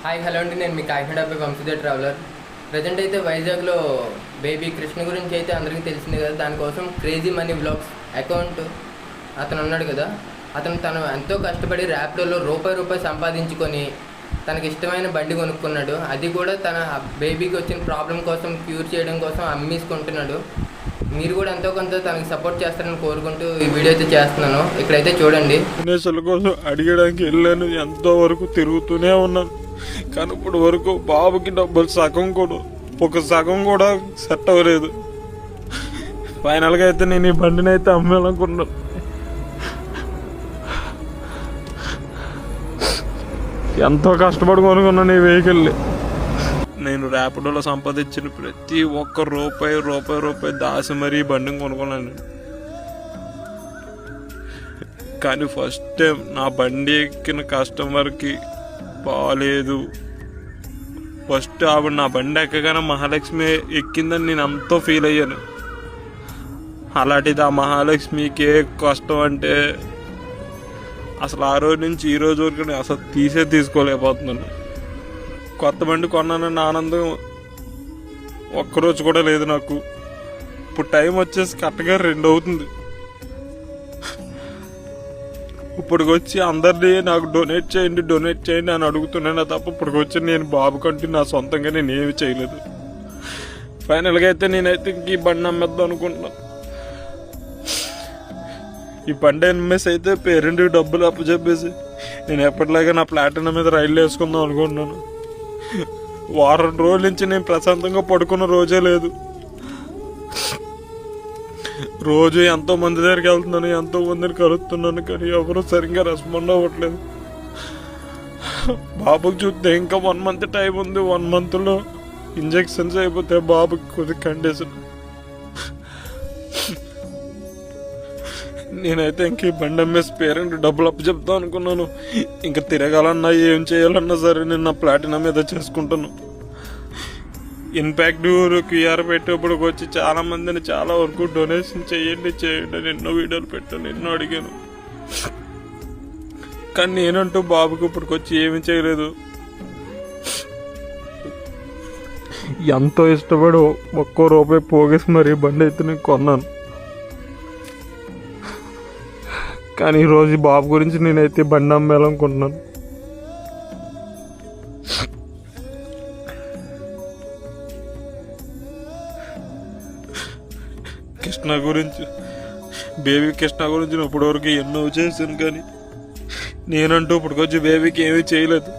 Hi hello అండి, నేను మీ Kakinada Vamshidhar traveller. Present అయితే వైజాగ్లో బేబీ కృష్ణ గురించి అయితే అందరికీ తెలిసిందే కదా. దానికోసం క్రేజీ మనీ వ్లాగ్స్ అకౌంట్ అతను ఉన్నాడు కదా, తను ఎంతో కష్టపడి ర్యాపిడోలో రూపాయి సంపాదించుకొని తనకి ఇష్టమైన బండి కొనుక్కున్నాడు. అది కూడా తన బేబీకి వచ్చిన ప్రాబ్లం కోసం క్యూర్ చేయడం కోసం అమ్మేసుకుంటున్నాడు. మీరు కూడా ఎంతో కొంత తనకి సపోర్ట్ చేస్తారని కోరుకుంటూ ఈ వీడియో అయితే చేస్తున్నాను. ఇక్కడైతే చూడండి. వినేసుల కోసం అడిగడానికి వెళ్ళాను, ఎంతో వరకు తిరుగుతూనే ఉన్నాను. కానీ ఇప్పుడు వరకు బాబుకి డబ్బులు ఒక సగం కూడా సెట్ అవ్వలేదు. ఫైనల్గా అయితే నేను ఈ బండిని అయితే అమ్మాలనుకున్నాను. ఎంతో కష్టపడి కొనుక్కున్నాను ఈ వెహికల్ని. నేను ర్యాపిడోలో సంపాదించిన ప్రతి ఒక్క రూపాయి దాసి మరీ బండిని కొనుక్కున్నాను. కానీ ఫస్ట్ టైం నా బండి ఎక్కిన కస్టమర్కి బాగాలేదు. ఫస్ట్ ఆవిడ నా బండి ఎక్కగానే మహాలక్ష్మి ఎక్కిందని నేను ఎంతో ఫీల్ అయ్యాను. అలాంటిది ఆ మహాలక్ష్మికి ఏ కష్టం అంటే అసలు ఆ రోజు నుంచి ఈ రోజు వరకు నేను అసలు తీసుకోలేకపోతున్నాను. కొత్త బండి కొన్నానన్న ఆనందం ఒక్కరోజు కూడా లేదు నాకు. ఇప్పుడు టైం వచ్చేసి కరెక్ట్గా 2 అవుతుంది. ఇప్పటికి వచ్చి అందరినీ నాకు డొనేట్ చేయండి అని అడుగుతున్నాను తప్ప ఇప్పటికి వచ్చి నేను బాబు కంటే నా సొంతంగా నేను ఏమి చేయలేదు. ఫైనల్గా అయితే నేనైతే ఇంక ఈ బండి అమ్మేద్దాం అనుకుంటున్నాను. ఈ బండి అమ్మేసి అయితే పేరెంట్కి డబ్బులు అప్పచెప్పేసి నేను ఎప్పటిలాగా నా ప్లాటినం మీద రైలు వేసుకుందాం అనుకుంటున్నాను. వారం రోజుల నుంచి నేను ప్రశాంతంగా పడుకున్న రోజే లేదు. రోజు ఎంతో మంది దగ్గరికి వెళ్తున్నాను, ఎంతో మందిని కలుస్తున్నాను, కానీ ఎవరు సరిగ్గా రెస్పాండ్ అవ్వట్లేదు. బాబుకి చూస్తే ఇంకా 1 మంత్ టైం ఉంది. 1 మంత్లో ఇంజెక్షన్స్ అయిపోతే బాబుకి కొద్ది కండిషన్. నేనైతే ఇంక ఈ బండి అమ్మేసి పేరెంట్ డబ్బులు అప్పచెప్తాను అనుకున్నాను. ఇంకా తిరగాలన్నా ఏం చేయాలన్నా సరే నేను నా ప్లాటినం మీద చేసుకుంటాను. ఇన్పాక్ట్ క్యూఆర్ పెట్టేప్పుడు వచ్చి చాలా మందిని చాలా వరకు డొనేషన్ చేయండి అని ఎన్నో వీడియోలు పెట్టాను, ఎన్నో అడిగాను. కానీ నేనంటూ బాబుకి ఇప్పటికి వచ్చి ఏమి చేయలేదు. ఎంతో ఇష్టపడి ఒక్కో రూపాయి పోగేసి మరీ బండి అయితే నేను కొన్నాను. కానీ ఈరోజు బాబు గురించి నేనైతే బండి అమ్మాలనుకుంటున్నాను. బేబీ కృష్ణ గురించి ఇప్పటివరకు ఎన్నో చేశాను, కానీ నేనంటూ ఇప్పటికొచ్చి బేబీకి ఏమీ చేయలేదు.